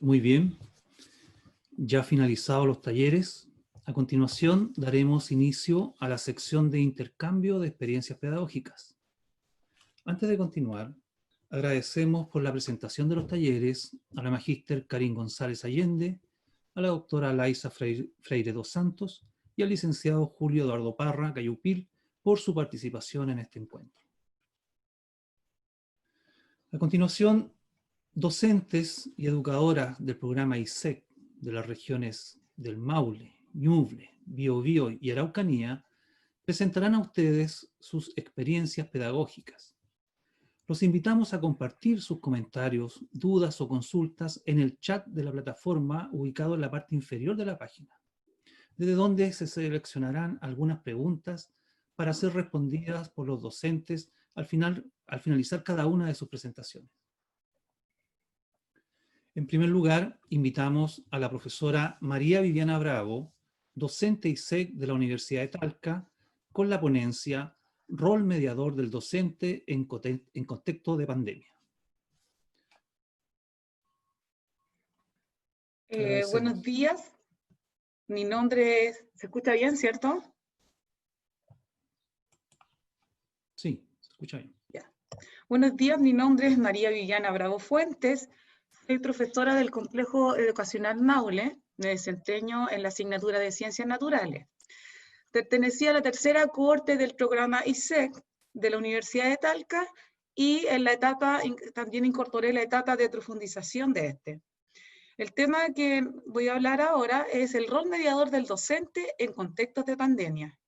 Muy bien, ya finalizados los talleres, a continuación daremos inicio a la sección de intercambio de experiencias pedagógicas. Antes de continuar, agradecemos por la presentación de los talleres a la magíster Karin González Allende, a la doctora Laisa Freire dos Santos y al licenciado Julio Eduardo Parra Cayupil por su participación en este encuentro. A continuación, docentes y educadoras del programa ISEC de las regiones del Maule, Ñuble, Biobío y Araucanía presentarán a ustedes sus experiencias pedagógicas. Los invitamos a compartir sus comentarios, dudas o consultas en el chat de la plataforma ubicado en la parte inferior de la página, desde donde se seleccionarán algunas preguntas para ser respondidas por los docentes al finalizar cada una de sus presentaciones. En primer lugar, invitamos a la profesora María Viviana Bravo, docente ISEC de la Universidad de Talca, con la ponencia Rol mediador del docente en contexto de pandemia. Buenos días, mi nombre es... ¿Se escucha bien, cierto? Sí, se escucha bien. Ya. Buenos días, mi nombre es María Viviana Bravo Fuentes, soy profesora del Complejo Educacional Maule, me desempeño en la asignatura de Ciencias Naturales. Pertenecí a la tercera cohorte del programa ISEC de la Universidad de Talca y en la etapa, también incorporé la etapa de profundización de este. El tema que voy a hablar ahora es el rol mediador del docente en contextos de pandemia.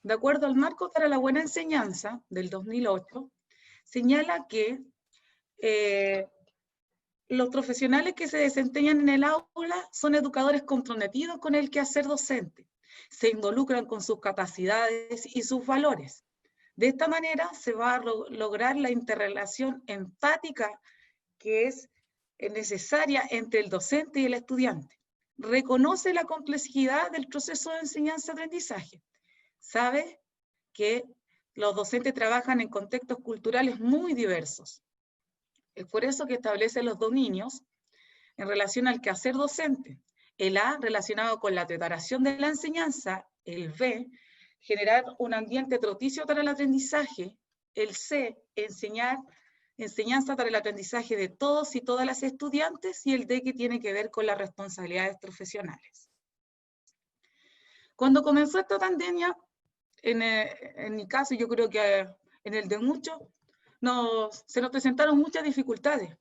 De acuerdo al Marco para la Buena Enseñanza del 2008, señala que los profesionales que se desempeñan en el aula son educadores comprometidos con el quehacer docente, se involucran con sus capacidades y sus valores. De esta manera se va a lograr la interrelación empática que es necesaria entre el docente y el estudiante. Reconoce la complejidad del proceso de enseñanza-aprendizaje. Sabe que los docentes trabajan en contextos culturales muy diversos. Es por eso que establece los dominios en relación al quehacer docente. El A, relacionado con la preparación de la enseñanza. El B, generar un ambiente propicio para el aprendizaje. El C, enseñanza para el aprendizaje de todos y todas las estudiantes. Y el D, que tiene que ver con las responsabilidades profesionales. Cuando comenzó esta pandemia, en mi caso, yo creo que en el de muchos, se nos presentaron muchas dificultades.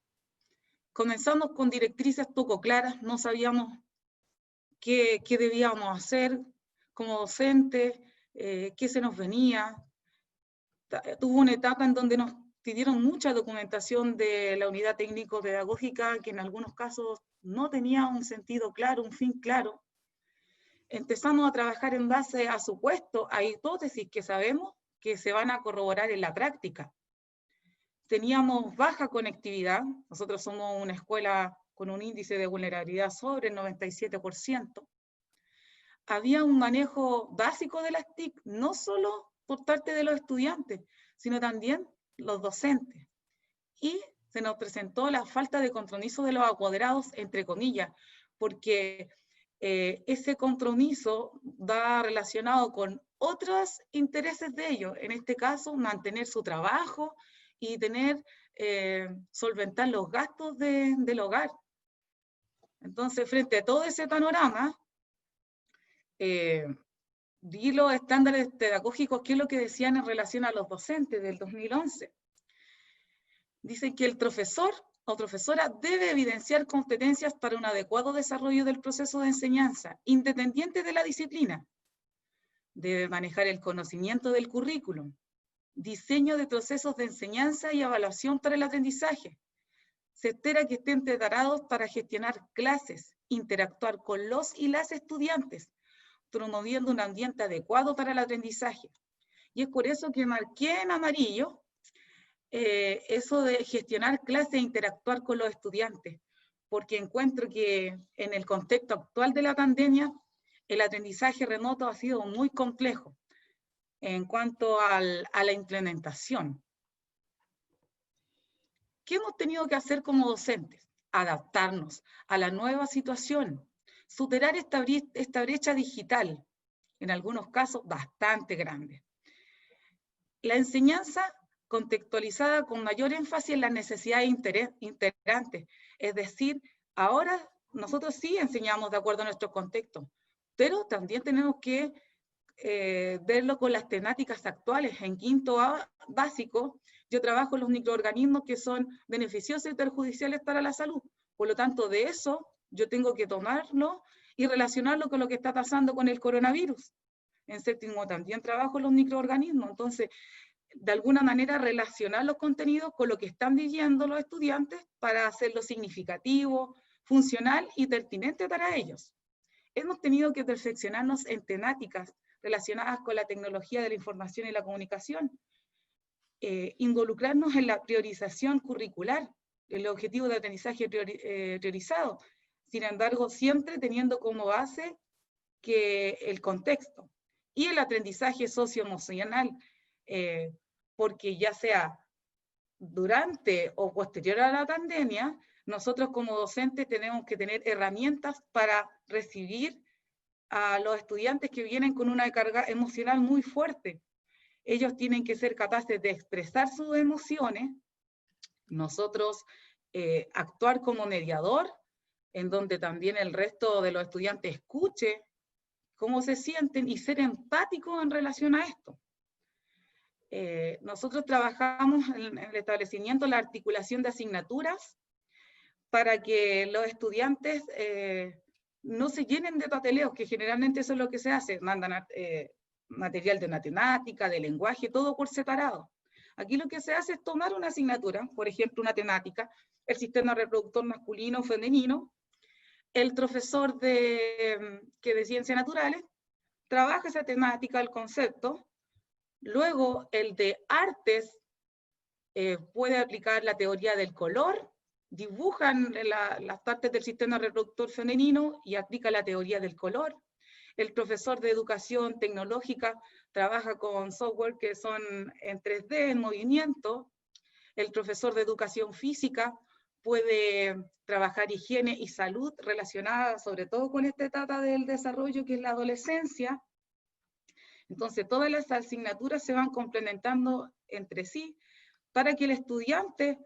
Comenzamos con directrices poco claras, no sabíamos qué debíamos hacer como docentes, qué se nos venía. Tuvo una etapa en donde nos pidieron mucha documentación de la unidad técnico-pedagógica, que en algunos casos no tenía un sentido claro, un fin claro. Empezamos a trabajar en base a supuestos, a hipótesis que sabemos que se van a corroborar en la práctica. Teníamos baja conectividad, nosotros somos una escuela con un índice de vulnerabilidad sobre el 97%. Había un manejo básico de las TIC, no solo por parte de los estudiantes, sino también los docentes. Y se nos presentó la falta de compromiso de los apoderados, entre comillas, porque ese compromiso va relacionado con otros intereses de ellos, en este caso mantener su trabajo y solventar los gastos del hogar. Entonces, frente a todo ese panorama, vi los estándares pedagógicos, que es lo que decían en relación a los docentes del 2011. Dicen que el profesor o profesora debe evidenciar competencias para un adecuado desarrollo del proceso de enseñanza, independiente de la disciplina. Debe manejar el conocimiento del currículum, diseño de procesos de enseñanza y evaluación para el aprendizaje. Se espera que estén preparados para gestionar clases, interactuar con los y las estudiantes, promoviendo un ambiente adecuado para el aprendizaje. Y es por eso que marqué en amarillo eso de gestionar clases e interactuar con los estudiantes, porque encuentro que en el contexto actual de la pandemia, el aprendizaje remoto ha sido muy complejo en cuanto a la implementación. ¿Qué hemos tenido que hacer como docentes? adaptarnos a la nueva situación, superar esta brecha digital, en algunos casos bastante grande. La enseñanza contextualizada con mayor énfasis en las necesidades integrantes, es decir, ahora nosotros sí enseñamos de acuerdo a nuestro contexto, pero también tenemos que verlo con las temáticas actuales. En quinto básico, yo trabajo en los microorganismos que son beneficiosos y perjudiciales para la salud. Por lo tanto, de eso yo tengo que tomarlo y relacionarlo con lo que está pasando con el coronavirus. En séptimo también trabajo en los microorganismos. Entonces, de alguna manera relacionar los contenidos con lo que están viviendo los estudiantes para hacerlo significativo, funcional y pertinente para ellos. Hemos tenido que perfeccionarnos en temáticas relacionadas con la tecnología de la información y la comunicación, involucrarnos en la priorización curricular, el objetivo de aprendizaje priorizado, sin embargo, siempre teniendo como base que el contexto y el aprendizaje socioemocional, porque ya sea durante o posterior a la pandemia, nosotros como docentes tenemos que tener herramientas para recibir a los estudiantes que vienen con una carga emocional muy fuerte. Ellos tienen que ser capaces de expresar sus emociones, nosotros actuar como mediador, en donde también el resto de los estudiantes escuche cómo se sienten y ser empáticos en relación a esto. Nosotros trabajamos en el establecimiento la articulación de asignaturas para que los estudiantes no se llenen de papeleos, que generalmente eso es lo que se hace, mandan material de matemática, de lenguaje, todo por separado. Aquí lo que se hace es tomar una asignatura, por ejemplo, una temática, el sistema reproductor masculino o femenino, el profesor de ciencias naturales trabaja esa temática, el concepto, luego el de artes puede aplicar la teoría del color, dibujan las partes del sistema reproductor femenino y aplica la teoría del color. El profesor de educación tecnológica trabaja con software que son en 3D, en movimiento. El profesor de educación física puede trabajar higiene y salud relacionada sobre todo con esta etapa del desarrollo que es la adolescencia. Entonces todas las asignaturas se van complementando entre sí para que el estudiante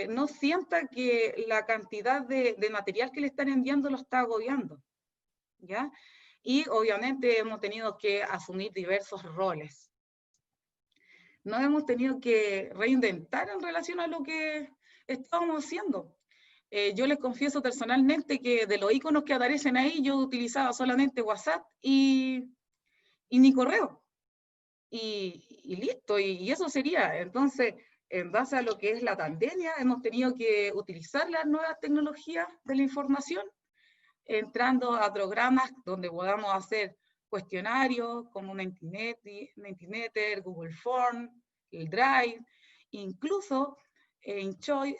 no sienta que la cantidad de material que le están enviando lo está agobiando, ¿ya? Y obviamente hemos tenido que asumir diversos roles. Nos hemos tenido que reinventar en relación a lo que estábamos haciendo. Yo les confieso personalmente que de los iconos que aparecen ahí, yo utilizaba solamente WhatsApp y mi correo. Y listo, y eso sería. Entonces, en base a lo que es la pandemia, hemos tenido que utilizar las nuevas tecnologías de la información, entrando a programas donde podamos hacer cuestionarios como Mentimeter, Google Form, el Drive, incluso InChoice,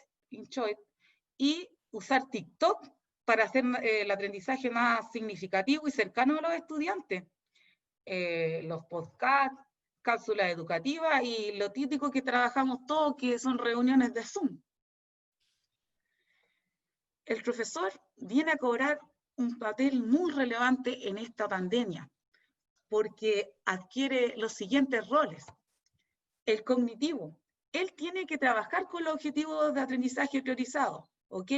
y usar TikTok para hacer el aprendizaje más significativo y cercano a los estudiantes. Los podcasts, cápsulas educativas y lo típico que trabajamos todos, que son reuniones de Zoom. El profesor viene a cobrar un papel muy relevante en esta pandemia, porque adquiere los siguientes roles. El cognitivo. Él tiene que trabajar con los objetivos de aprendizaje priorizados, ¿ok?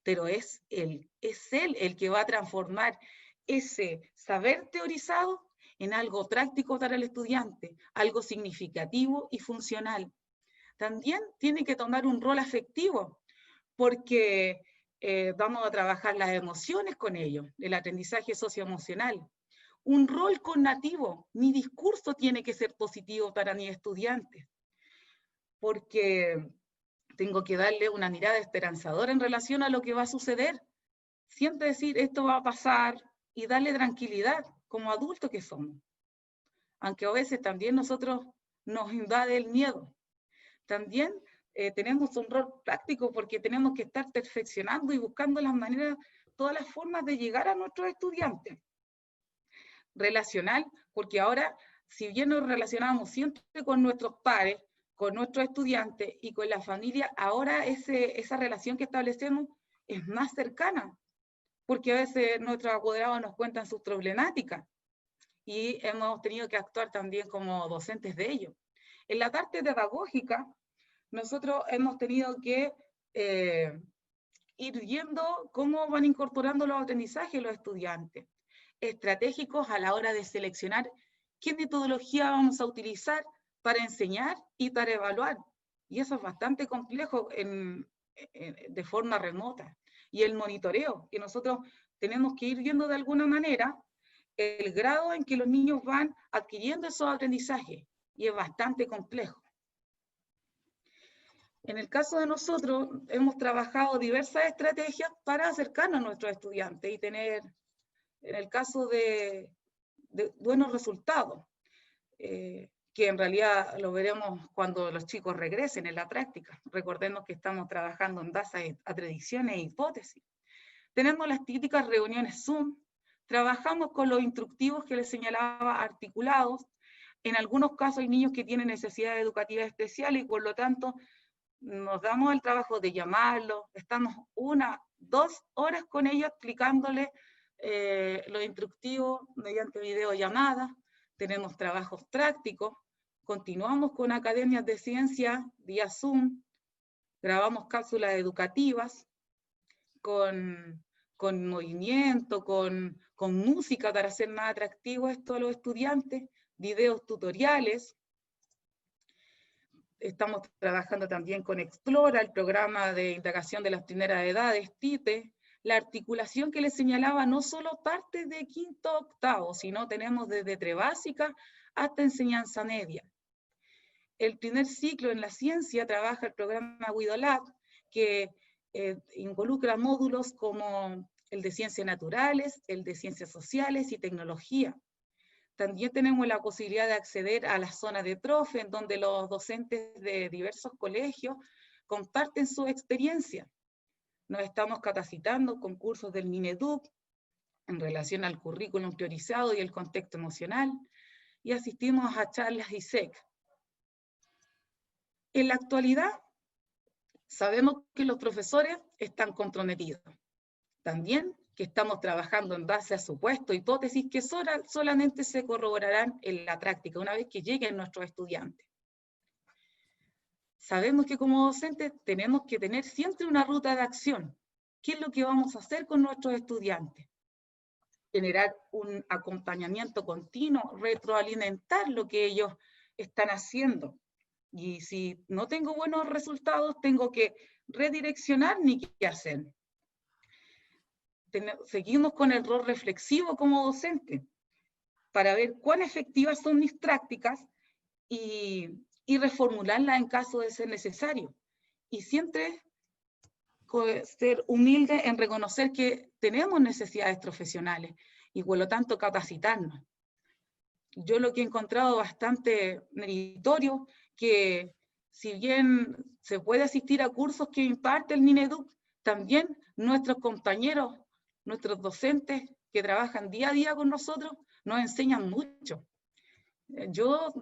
Pero es él el que va a transformar ese saber teorizado en algo práctico para el estudiante, algo significativo y funcional. También tiene que tomar un rol afectivo, porque vamos a trabajar las emociones con ellos, el aprendizaje socioemocional. Un rol connativo, mi discurso tiene que ser positivo para mis estudiantes, porque tengo que darle una mirada esperanzadora en relación a lo que va a suceder. Siempre decir, esto va a pasar, y darle tranquilidad como adultos que somos. Aunque a veces también nosotros nos invade el miedo. También tenemos un rol práctico porque tenemos que estar perfeccionando y buscando las maneras, todas las formas de llegar a nuestros estudiantes. Relacional, porque ahora, si bien nos relacionamos siempre con nuestros pares, con nuestros estudiantes y con la familia, ahora esa relación que establecemos es más cercana, porque a veces nuestros apoderados nos cuentan sus problemáticas y hemos tenido que actuar también como docentes de ellos. En la parte pedagógica, nosotros hemos tenido que ir viendo cómo van incorporando los aprendizajes los estudiantes, estratégicos a la hora de seleccionar qué metodología vamos a utilizar para enseñar y para evaluar. Y eso es bastante complejo de forma remota. Y el monitoreo, que nosotros tenemos que ir viendo de alguna manera el grado en que los niños van adquiriendo esos aprendizajes. Y es bastante complejo. En el caso de nosotros, hemos trabajado diversas estrategias para acercarnos a nuestros estudiantes y tener, en el caso de buenos resultados, que en realidad lo veremos cuando los chicos regresen en la práctica. Recordemos que estamos trabajando en base a predicciones e hipótesis. Tenemos las típicas reuniones Zoom, trabajamos con los instructivos que les señalaba articulados. En algunos casos hay niños que tienen necesidades educativas especiales y por lo tanto nos damos el trabajo de llamarlos, estamos 1, 2 horas con ellos explicándoles los instructivos mediante videollamadas, tenemos trabajos prácticos, continuamos con academias de ciencia vía Zoom, grabamos cápsulas educativas con movimiento, con música para hacer más atractivo esto a los estudiantes, videos tutoriales. Estamos trabajando también con Explora, el programa de indagación de las primeras edades, TIPE, la articulación que les señalaba no solo parte de quinto a octavo, sino tenemos desde prebásica hasta enseñanza media. El primer ciclo en la ciencia trabaja el programa WIDOLAB, que involucra módulos como el de ciencias naturales, el de ciencias sociales y tecnología. También tenemos la posibilidad de acceder a la zona de profe, en donde los docentes de diversos colegios comparten su experiencia. Nos estamos capacitando con cursos del Mineduc en relación al currículum priorizado y el contexto emocional, y asistimos a charlas ISEC. En la actualidad, sabemos que los profesores están comprometidos. También que estamos trabajando en base a supuestos, hipótesis que solamente se corroborarán en la práctica, una vez que lleguen nuestros estudiantes. Sabemos que como docentes tenemos que tener siempre una ruta de acción. ¿Qué es lo que vamos a hacer con nuestros estudiantes? Generar un acompañamiento continuo, retroalimentar lo que ellos están haciendo. Y si no tengo buenos resultados, tengo que redireccionar ni qué hacer. Seguimos con el rol reflexivo como docente, para ver cuán efectivas son mis prácticas y reformularlas en caso de ser necesario. Y siempre ser humilde en reconocer que tenemos necesidades profesionales y por lo tanto capacitarnos. Yo lo que he encontrado bastante meritorio, que si bien se puede asistir a cursos que imparte el Mineduc, también nuestros compañeros, nuestros docentes que trabajan día a día con nosotros, nos enseñan mucho. Yo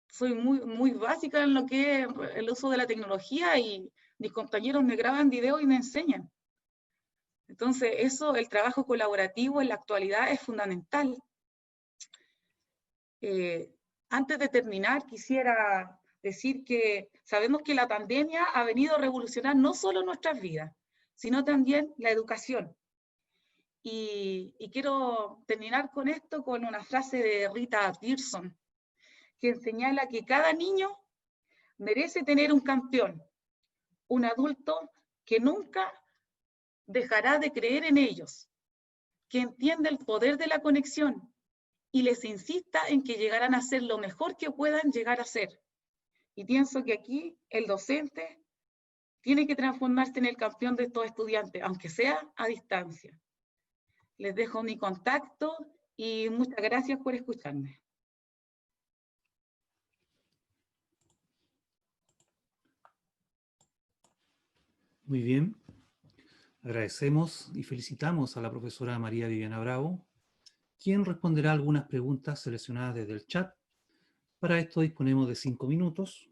soy muy básica en lo que es el uso de la tecnología y mis compañeros me graban videos y me enseñan. Entonces, el trabajo colaborativo en la actualidad es fundamental. Antes de terminar, quisiera decir que sabemos que la pandemia ha venido a revolucionar no solo nuestras vidas, sino también la educación. Y quiero terminar con esto con una frase de Rita Pearson, que señala que cada niño merece tener un campeón, un adulto que nunca dejará de creer en ellos, que entienda el poder de la conexión y les insista en que llegarán a ser lo mejor que puedan llegar a ser. Y pienso que aquí el docente tiene que transformarse en el campeón de estos estudiantes, aunque sea a distancia. Les dejo mi contacto y muchas gracias por escucharme. Muy bien. Agradecemos y felicitamos a la profesora María Viviana Bravo, quien responderá algunas preguntas seleccionadas desde el chat. Para esto disponemos de 5 minutos.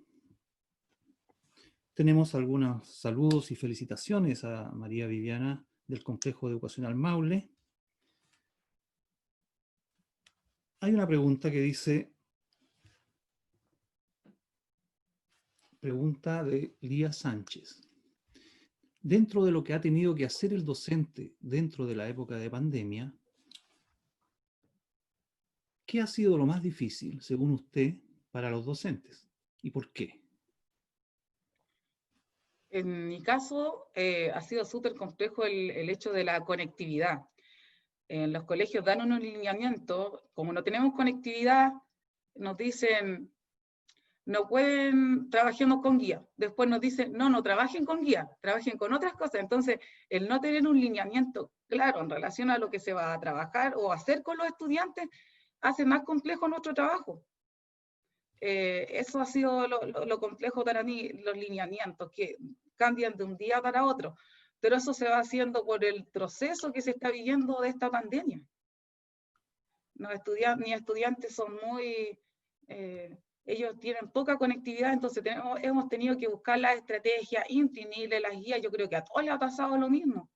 Tenemos algunos saludos y felicitaciones a María Viviana del Complejo Educacional Maule. Hay una pregunta que dice, pregunta de Lía Sánchez. Dentro de lo que ha tenido que hacer el docente dentro de la época de pandemia, ¿qué ha sido lo más difícil, según usted, para los docentes? ¿Y por qué? En mi caso, ha sido súper complejo el hecho de la conectividad. En los colegios dan unos lineamientos, como no tenemos conectividad, nos dicen, no pueden, trabajemos con guía. Después nos dicen, no, no trabajen con guía, trabajen con otras cosas. Entonces, el no tener un lineamiento claro en relación a lo que se va a trabajar o hacer con los estudiantes, hace más complejo nuestro trabajo. Eso ha sido lo complejo para mí, los lineamientos, que cambian de un día para otro. Pero eso se va haciendo por el proceso que se está viviendo de esta pandemia. Mis estudiantes son muy... ellos tienen poca conectividad, entonces hemos tenido que buscar las estrategias, imprimirle las guías. Yo creo que a todos les ha pasado lo mismo.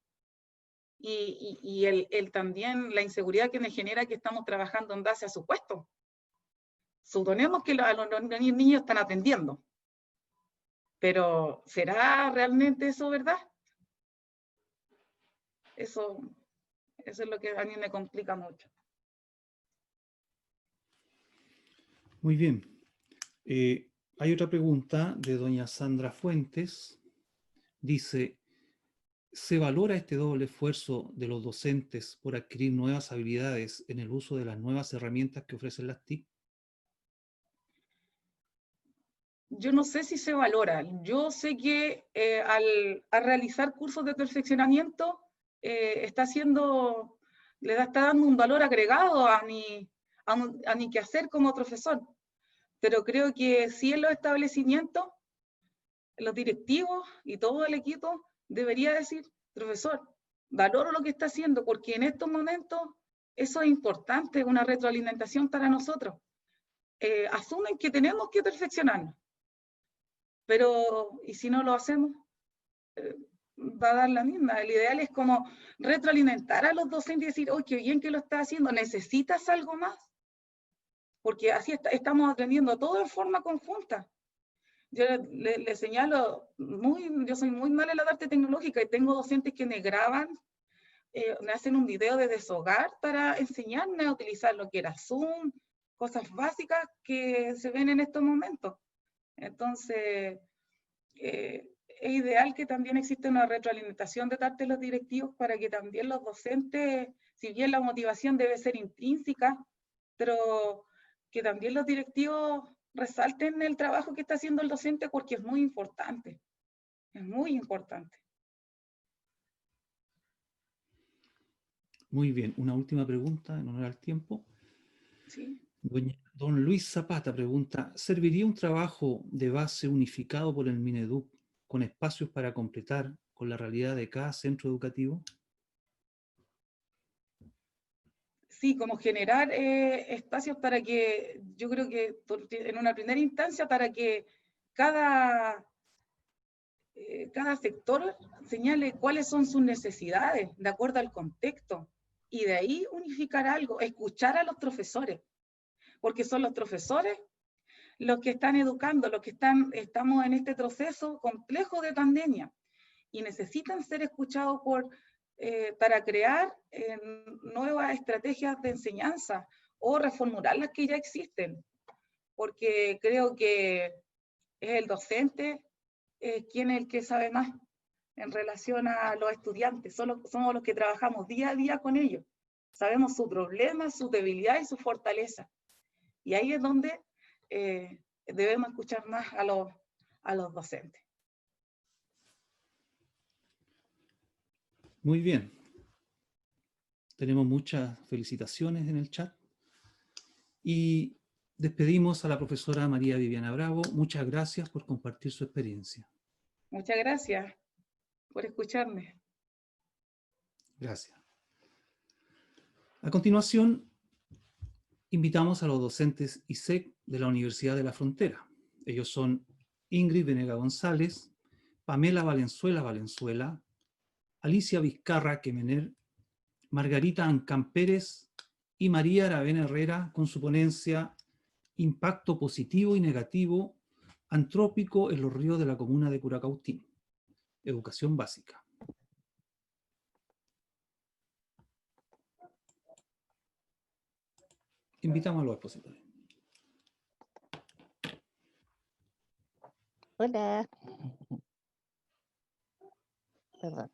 Y también la inseguridad que me genera que estamos trabajando en base a su puesto. Suponemos que los niños están atendiendo, pero ¿será realmente eso verdad? Eso es lo que a mí me complica mucho. Muy bien. Hay otra pregunta de doña Sandra Fuentes. Dice, ¿se valora este doble esfuerzo de los docentes por adquirir nuevas habilidades en el uso de las nuevas herramientas que ofrecen las TIC? Yo no sé si se valora. Yo sé que al realizar cursos de perfeccionamiento está dando un valor agregado a mi quehacer como profesor. Pero creo que sí en los establecimientos, los directivos y todo el equipo debería decir, profesor, valoro lo que está haciendo, porque en estos momentos eso es importante, una retroalimentación para nosotros. Asumen que tenemos que perfeccionarnos, pero ¿y si no lo hacemos? Va a dar la misma. El ideal es como retroalimentar a los docentes y decir, oh, qué bien que lo estás haciendo, ¿necesitas algo más? Porque así estamos aprendiendo todo en forma conjunta. Yo le señalo, yo soy muy mala en la parte tecnológica y tengo docentes que me graban, me hacen un video de deshogar para enseñarme a utilizar lo que era Zoom, cosas básicas que se ven en estos momentos. Entonces, es ideal que también exista una retroalimentación de parte de los directivos para que también los docentes, si bien la motivación debe ser intrínseca, pero que también los directivos resalten el trabajo que está haciendo el docente porque es muy importante. Es muy importante. Muy bien, una última pregunta en honor al tiempo. Sí. Don Luis Zapata pregunta, ¿serviría un trabajo de base unificado por el Mineduc con espacios para completar con la realidad de cada centro educativo? Sí, como generar espacios para que, yo creo que en una primera instancia, para que cada sector señale cuáles son sus necesidades de acuerdo al contexto y de ahí unificar algo, escuchar a los profesores, porque son los profesores los que están educando, estamos en este proceso complejo de pandemia y necesitan ser escuchados para crear nuevas estrategias de enseñanza o reformular las que ya existen, porque creo que es el docente quien es el que sabe más en relación a los estudiantes, somos los que trabajamos día a día con ellos, sabemos sus problemas, sus debilidades y sus fortalezas, y ahí es donde debemos escuchar más a los docentes. Muy bien. Tenemos muchas felicitaciones en el chat. Y despedimos a la profesora María Viviana Bravo. Muchas gracias por compartir su experiencia. Muchas gracias por escucharme. Gracias. A continuación, invitamos a los docentes ISEC de la Universidad de la Frontera. Ellos son Ingrid Venega González Pamela Valenzuela, Alicia Vizcarra Quemener, Margarita Ancán Pérez y María Aravena Herrera con su ponencia Impacto positivo y negativo antrópico en los ríos de la comuna de Curacautín. Educación básica. Invitamos a los expositores. Hola. Perdón.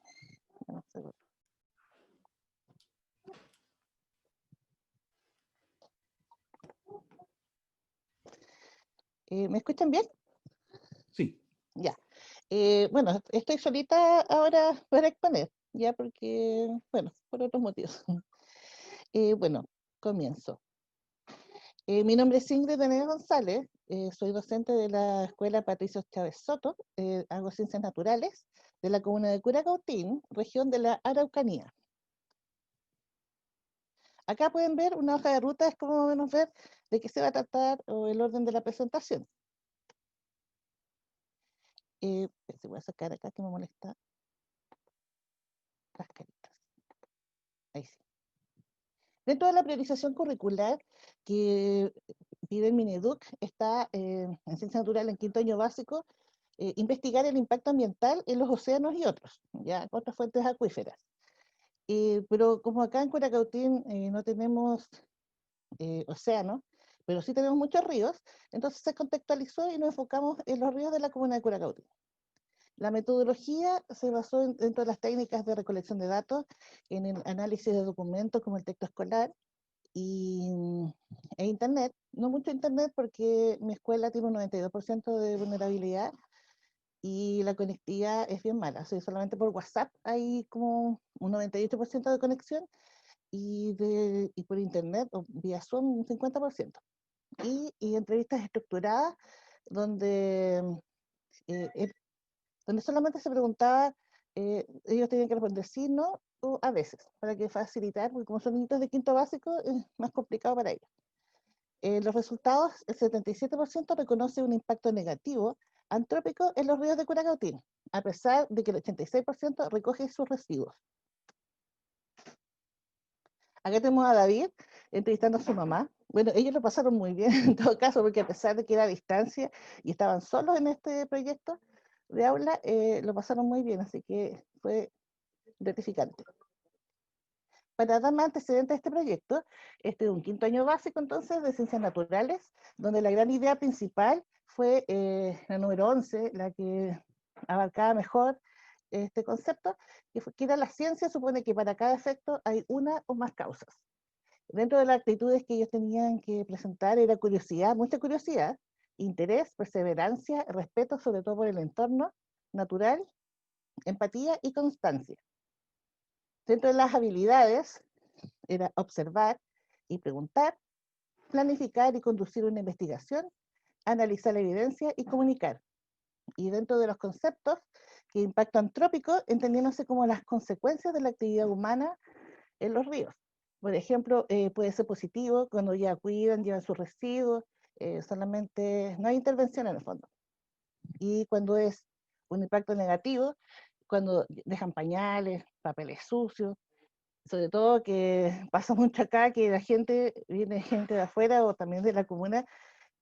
Un segundo. ¿Me escuchan bien? Sí. Ya. Bueno, estoy solita ahora para exponer, ya porque, bueno, por otros motivos. Bueno, comienzo. Mi nombre es Ingrid Venegas González, soy docente de la Escuela Patricio Chávez Soto, hago ciencias naturales, de la comuna de Curacautín, región de la Araucanía. Acá pueden ver una hoja de ruta, es como más o menos ver de qué se va a tratar o el orden de la presentación. Se voy a sacar acá que me molesta las caritas. Ahí sí. Dentro de la priorización curricular que pide el Mineduc está en Ciencia Natural en quinto año básico, investigar el impacto ambiental en los océanos y ya otras fuentes acuíferas. Pero como acá en Curacautín no tenemos océanos, pero sí tenemos muchos ríos, entonces se contextualizó y nos enfocamos en los ríos de la comuna de Curacautín. La metodología se basó dentro de las técnicas de recolección de datos, en el análisis de documentos como el texto escolar e internet. No mucho internet porque mi escuela tiene un 92% de vulnerabilidad y la conectividad es bien mala. O sea, solamente por WhatsApp hay como un 98% de conexión y por internet o vía Zoom un 50%. Y entrevistas estructuradas donde donde solamente se preguntaba, ellos tenían que responder sí, no, o a veces, para que facilitar, porque como son niños de quinto básico, es más complicado para ellos. Los resultados, el 77% reconoce un impacto negativo antrópico en los ríos de Curacautín, a pesar de que el 86% recoge sus residuos. Acá tenemos a David entrevistando a su mamá. Bueno, ellos lo pasaron muy bien en todo caso, porque a pesar de que era a distancia y estaban solos en este proyecto de aula, lo pasaron muy bien, así que fue gratificante. Para dar más antecedentes a este proyecto, este es un quinto año básico entonces de ciencias naturales, donde la gran idea principal fue la número 11, la que abarcaba mejor este concepto, que era la ciencia supone que para cada efecto hay una o más causas. Dentro de las actitudes que ellos tenían que presentar era curiosidad, mucha curiosidad, interés, perseverancia, respeto sobre todo por el entorno natural, empatía y constancia. Dentro de las habilidades era observar y preguntar, planificar y conducir una investigación, analizar la evidencia y comunicar. Y dentro de los conceptos, que impacto antrópico, entendiéndose como las consecuencias de la actividad humana en los ríos. Por ejemplo, puede ser positivo cuando ya cuidan, llevan sus residuos, solamente no hay intervención en el fondo. Y cuando es un impacto negativo, cuando dejan pañales, papeles sucios, sobre todo que pasa mucho acá que la gente, viene gente de afuera o también de la comuna,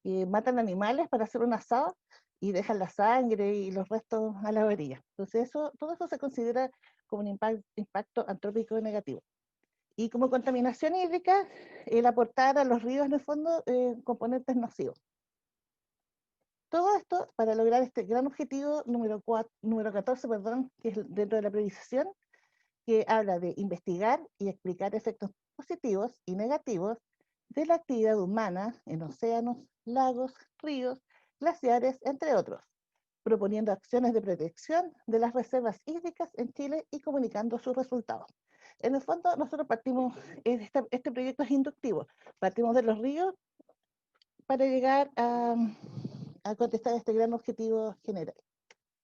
que matan animales para hacer un asado y dejan la sangre y los restos a la orilla. Entonces todo eso se considera como un impacto antrópico negativo. Y como contaminación hídrica, el aportar a los ríos en el fondo componentes nocivos. Todo esto para lograr este gran objetivo número 14, perdón, que es dentro de la priorización, que habla de investigar y explicar efectos positivos y negativos de la actividad humana en océanos, lagos, ríos, glaciares, entre otros, proponiendo acciones de protección de las reservas hídricas en Chile y comunicando sus resultados. En el fondo, nosotros partimos, este proyecto es inductivo, partimos de los ríos para llegar a contestar este gran objetivo general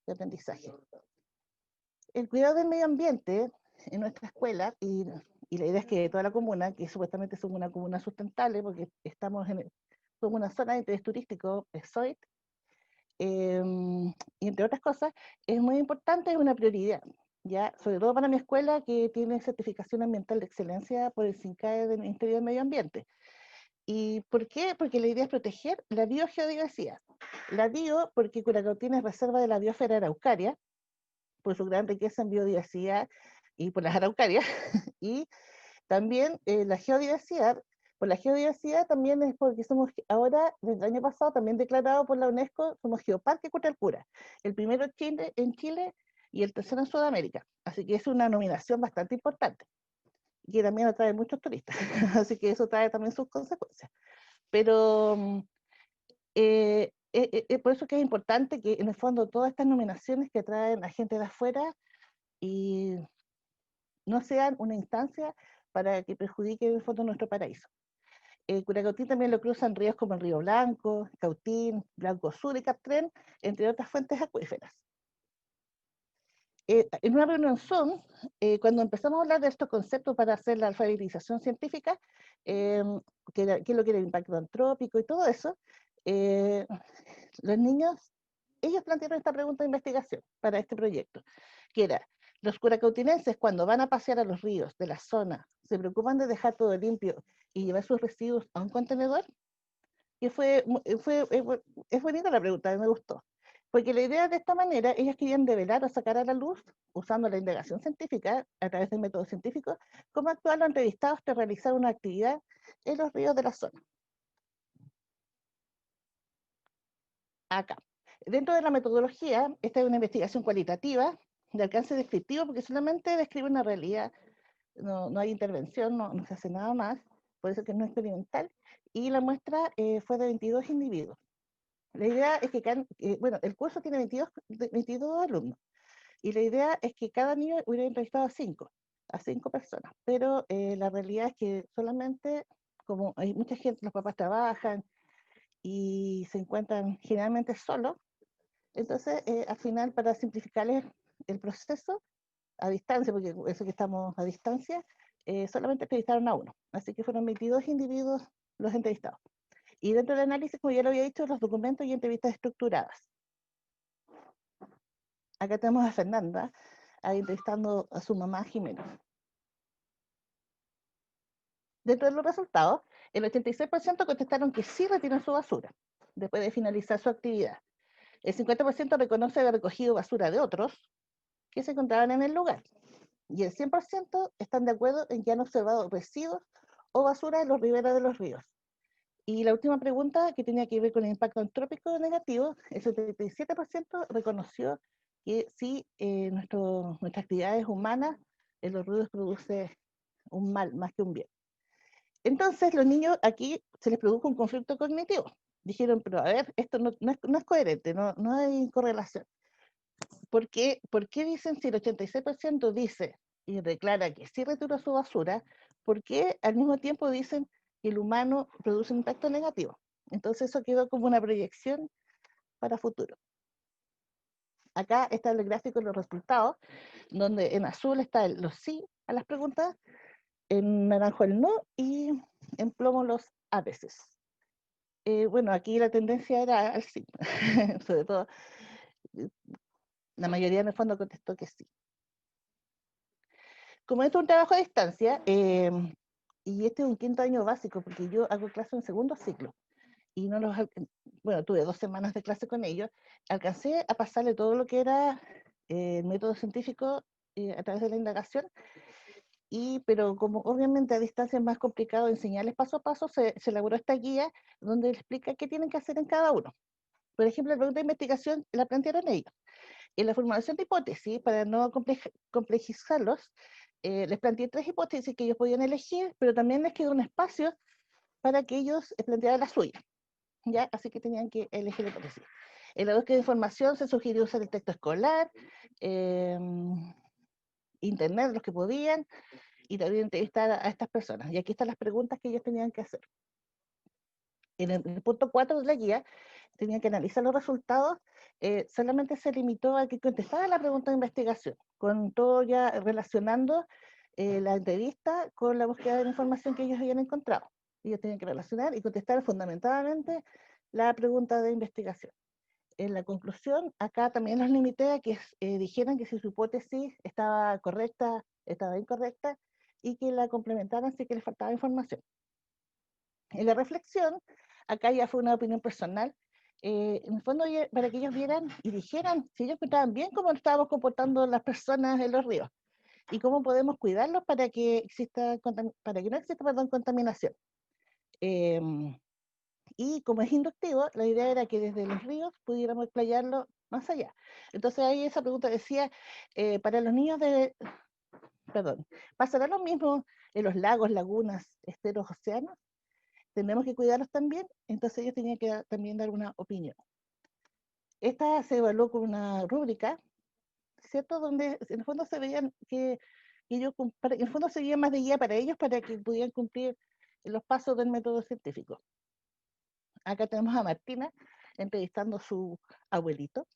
de aprendizaje. El cuidado del medio ambiente en nuestra escuela, y la idea es que toda la comuna, que supuestamente somos una comuna sustentable, porque somos una zona de interés turístico, SOIT, y entre otras cosas, es muy importante, es una prioridad, ¿ya? Sobre todo para mi escuela, que tiene certificación ambiental de excelencia por el SINCAE del Ministerio de Medio Ambiente. ¿Y por qué? Porque la idea es proteger la biogeodiversidad. La bio, porque Curacao tiene reserva de la biosfera araucaria, por su gran riqueza en biodiversidad y por las araucarias, y también la geodiversidad. Por la geodiversidad también es porque somos ahora, desde el año pasado, también declarado por la UNESCO, somos Geoparque Cutalpura, el primero en Chile y el tercero en Sudamérica. Así que es una nominación bastante importante, y que también atrae muchos turistas. Así que eso trae también sus consecuencias. Pero por eso que es importante que en el fondo todas estas nominaciones que traen a gente de afuera y no sean una instancia para que perjudique en el fondo nuestro paraíso. Curacautín también lo cruzan ríos como el Río Blanco, Cautín, Blanco Sur y Captrén, entre otras fuentes acuíferas. En una reunión Zoom, cuando empezamos a hablar de estos conceptos para hacer la alfabetización científica, qué es lo que era el impacto antrópico y todo eso, los niños, ellos plantearon esta pregunta de investigación para este proyecto, que era, ¿los curacautinenses cuando van a pasear a los ríos de la zona se preocupan de dejar todo limpio y llevar sus residuos a un contenedor? Y es bonita la pregunta, me gustó. Porque la idea de esta manera, ellos querían develar o sacar a la luz, usando la indagación científica, a través del método científico, cómo actuar los entrevistados para realizar una actividad en los ríos de la zona. Acá. Dentro de la metodología, esta es una investigación cualitativa de alcance descriptivo, porque solamente describe una realidad, no hay intervención, no se hace nada más, por eso que no es experimental, y la muestra fue de 22 individuos. La idea es que, bueno, el curso tiene 22 alumnos, y la idea es que cada niño hubiera entrevistado a cinco personas, pero la realidad es que solamente, como hay mucha gente, los papás trabajan y se encuentran generalmente solos, entonces al final, para simplificarles el proceso a distancia, porque eso que estamos a distancia, solamente entrevistaron a uno, así que fueron 22 individuos los entrevistados. Y dentro del análisis, como ya lo había dicho, los documentos y entrevistas estructuradas. Acá tenemos a Fernanda, ahí entrevistando a su mamá Jimena. Dentro de los resultados, el 86% contestaron que sí retiran su basura después de finalizar su actividad. El 50% reconoce haber recogido basura de otros que se encontraban en el lugar. Y el 100% están de acuerdo en que han observado residuos o basura en los riberas de los ríos. Y la última pregunta, que tenía que ver con el impacto antrópico negativo, el 77% reconoció que sí, nuestras actividades humanas en los ríos produce un mal más que un bien. Entonces los niños aquí se les produjo un conflicto cognitivo. Dijeron, pero a ver, esto no es coherente, no hay correlación. ¿Por qué dicen, si el 86% dice y declara que sí retira su basura, por qué al mismo tiempo dicen que el humano produce un impacto negativo? Entonces eso quedó como una proyección para futuro. Acá está el gráfico de los resultados, donde en azul está los sí a las preguntas, en naranjo el no y en plomo los a veces. Bueno, aquí la tendencia era al sí, sobre todo la mayoría en el fondo contestó que sí. Como esto es un trabajo a distancia, y este es un quinto año básico, porque yo hago clase en segundo ciclo, y bueno, tuve 2 semanas de clase con ellos, alcancé a pasarle todo lo que era el método científico a través de la indagación, pero como obviamente a distancia es más complicado enseñarles paso a paso, se elaboró esta guía donde les explica qué tienen que hacer en cada uno. Por ejemplo, la pregunta de investigación la plantearon ellos. En la formulación de hipótesis, para no complejizarlos, les planteé 3 hipótesis que ellos podían elegir, pero también les quedó un espacio para que ellos plantearan la suya, ¿ya? Así que tenían que elegir la hipótesis. En la búsqueda de información se sugirió usar el texto escolar, internet, los que podían, y también entrevistar a estas personas. Y aquí están las preguntas que ellos tenían que hacer. En el punto 4 de la guía, tenían que analizar los resultados, solamente se limitó a que contestara la pregunta de investigación, con todo ya relacionando la entrevista con la búsqueda de la información que ellos habían encontrado. Ellos tenían que relacionar y contestar fundamentalmente la pregunta de investigación. En la conclusión, acá también los limité a que dijeran que si su hipótesis estaba correcta, estaba incorrecta, y que la complementaran si que les faltaba información. En la reflexión, acá ya fue una opinión personal, en el fondo para que ellos vieran y dijeran si ellos encontraban bien cómo estábamos comportando las personas en los ríos y cómo podemos cuidarlos para que para que no exista, perdón, contaminación. Y como es inductivo, la idea era que desde los ríos pudiéramos explayarlo más allá. Entonces ahí esa pregunta decía, para los niños perdón, ¿pasará lo mismo en los lagos, lagunas, esteros, océanos? ¿Tenemos que cuidarlos también? Entonces ellos tenían que también dar una opinión. Esta se evaluó con una rúbrica, ¿cierto? Donde en el fondo se veían que ellos, en el fondo seguía más de guía para ellos para que pudieran cumplir los pasos del método científico. Acá tenemos a Martina entrevistando a su abuelito.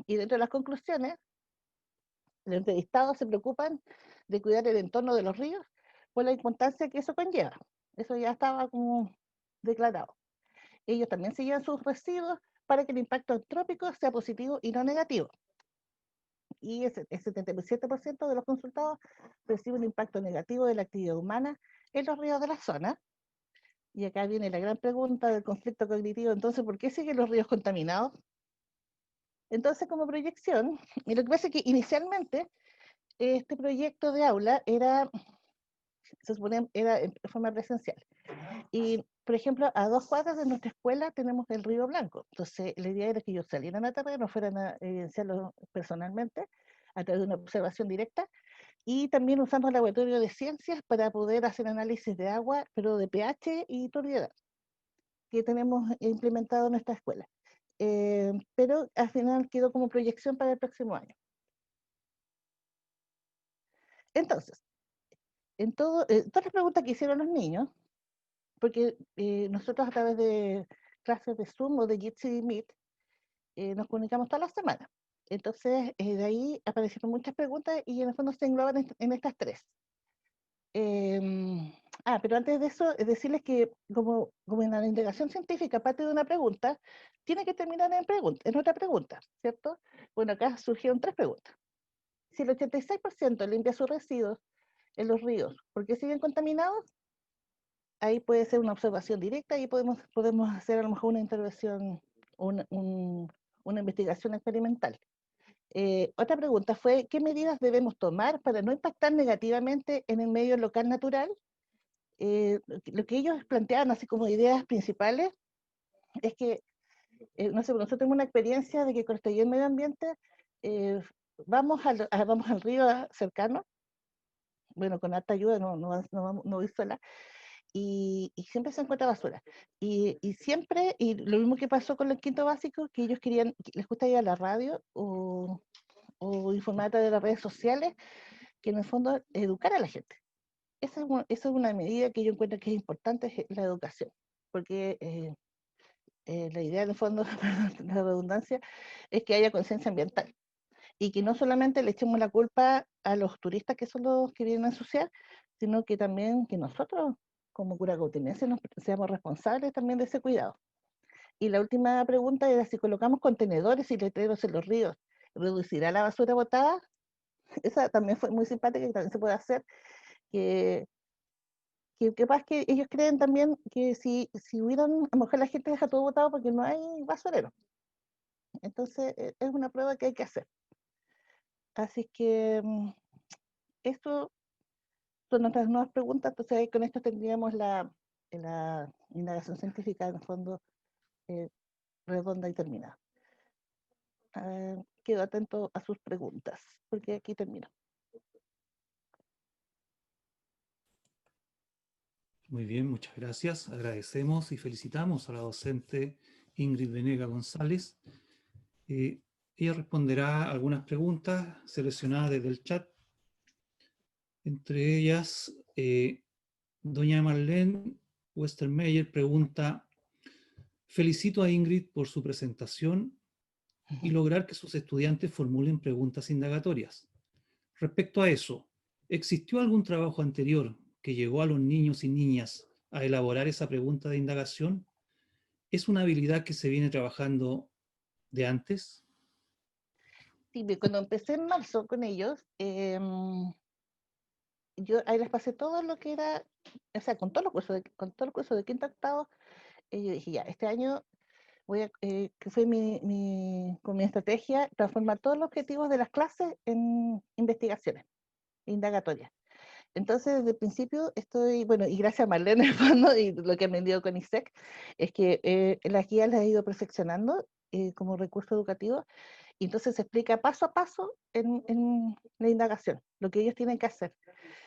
Y dentro de las conclusiones, los entrevistados se preocupan de cuidar el entorno de los ríos por la importancia que eso conlleva. Eso ya estaba como declarado. Ellos también se llevan sus residuos para que el impacto antrópico sea positivo y no negativo. Y el 77% de los consultados percibe un impacto negativo de la actividad humana en los ríos de la zona. Y acá viene la gran pregunta del conflicto cognitivo. Entonces, ¿por qué siguen los ríos contaminados? Entonces, como proyección, y lo que pasa es que inicialmente este proyecto de aula se supone, era en forma presencial. Y, por ejemplo, a 2 cuadras de nuestra escuela tenemos el Río Blanco. Entonces, la idea era que ellos salieran a terreno, fueran a evidenciarlo personalmente, a través de una observación directa, y también usamos el laboratorio de ciencias para poder hacer análisis de agua, pero de pH y turbiedad, que tenemos implementado en nuestra escuela. Pero al final quedó como proyección para el próximo año. Entonces, todas las preguntas que hicieron los niños, porque nosotros a través de clases de Zoom o de Jitsi Meet nos comunicamos todas las semanas. Entonces, de ahí aparecieron muchas preguntas y en el fondo se engloban en estas 3. Pero antes de eso, decirles que como en la indagación científica, parte de una pregunta, tiene que terminar en otra pregunta, ¿cierto? Bueno, acá surgieron 3 preguntas. Si el 86% limpia sus residuos en los ríos, ¿por qué siguen contaminados? Ahí puede ser una observación directa y podemos hacer a lo mejor una intervención, una investigación experimental. Otra pregunta fue, ¿qué medidas debemos tomar para no impactar negativamente en el medio local natural? Lo que ellos planteaban así como ideas principales es que, no sé, nosotros tenemos una experiencia de que con el medio ambiente vamos al río cercano, bueno, con alta ayuda, no voy sola, y siempre se encuentra basura. Y siempre, y lo mismo que pasó con el quinto básico, que ellos les gusta ir a la radio o informar a través de las redes sociales, que en el fondo educar a la gente. Esa es una medida que yo encuentro que es importante, es la educación, porque la idea en el fondo, la redundancia, es que haya conciencia ambiental y que no solamente le echemos la culpa a los turistas que son los que vienen a ensuciar, sino que también que nosotros como curacotinenses seamos responsables también de ese cuidado. Y la última pregunta era si colocamos contenedores y letreros en los ríos, ¿reducirá la basura botada? Esa también fue muy simpática y también se puede hacer, que pasa que ellos creen también que si hubieran, a lo mejor la gente deja todo botado porque no hay basurero. Entonces, es una prueba que hay que hacer. Así que esto son nuestras nuevas preguntas, entonces ahí con esto tendríamos la indagación científica en el fondo redonda y terminada. Quedo atento a sus preguntas, porque aquí termino. Muy bien, muchas gracias. Agradecemos y felicitamos a la docente Ingrid Venega González. Ella responderá algunas preguntas seleccionadas desde el chat. Entre ellas, doña Marlene Westermeyer pregunta: felicito a Ingrid por su presentación y lograr que sus estudiantes formulen preguntas indagatorias. Respecto a eso, ¿existió algún trabajo anterior que llegó a los niños y niñas a elaborar esa pregunta de indagación? ¿Es una habilidad que se viene trabajando de antes? Sí, cuando empecé en marzo con ellos, yo ahí les pasé todo lo que era, o sea, con todo el curso de quinto a octavo, yo dije, ya, este año voy a, que fue con mi estrategia, transformar todos los objetivos de las clases en investigaciones, indagatorias. Entonces, desde el principio estoy, bueno, y gracias a Marlene, en el fondo, y lo que he aprendido con ISEC, es que las guías las he ido perfeccionando como recurso educativo, y entonces se explica paso a paso en la indagación, lo que ellos tienen que hacer.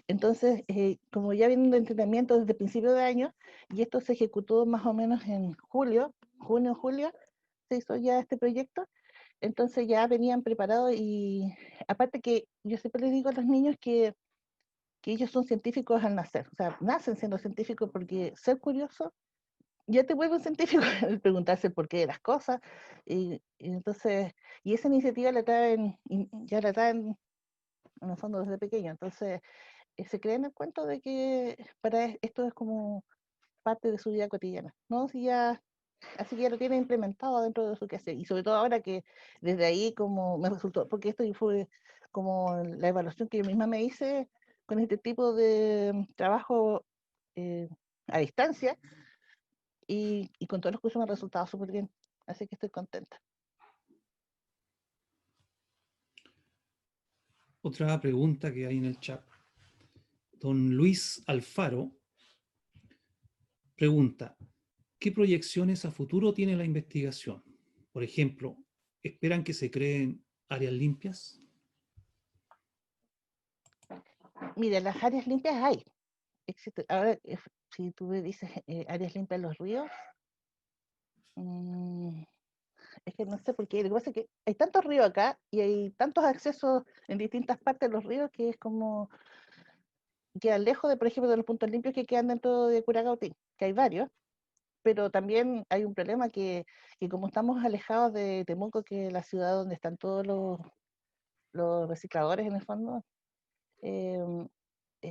Entonces, como ya vienen de entrenamiento desde el principio de año, y esto se ejecutó más o menos en junio, julio, se hizo ya este proyecto, entonces ya venían preparados y aparte que yo siempre les digo a los niños que ellos son científicos al nacer, o sea, nacen siendo científicos porque ser curioso ya te vuelve un científico al preguntarse por qué de las cosas, y entonces, y esa iniciativa ya la traen en el fondo desde pequeño, entonces se creen el cuento de que esto es como parte de su vida cotidiana, ¿no? Si ya, así que ya lo tienen implementado dentro de su quehacer, y sobre todo ahora que desde ahí como me resultó, porque esto fue como la evaluación que yo misma me hice con este tipo de trabajo eh, a distancia, y con todos los cursos me ha resultado súper bien, así que estoy contenta. Otra pregunta que hay en el chat. Don Luis Alfaro pregunta, ¿qué proyecciones a futuro tiene la investigación? Por ejemplo, ¿esperan que se creen áreas limpias? Mira, las áreas limpias hay. Ahora, si tú me dices áreas limpias en los ríos, es que no sé por qué. Lo que pasa es que hay tantos ríos acá y hay tantos accesos en distintas partes de los ríos que es como quedan lejos de, por ejemplo, de los puntos limpios que quedan dentro de Curacautín, que hay varios, pero también hay un problema que como estamos alejados de Temuco, que es la ciudad donde están todos los recicladores en el fondo, em,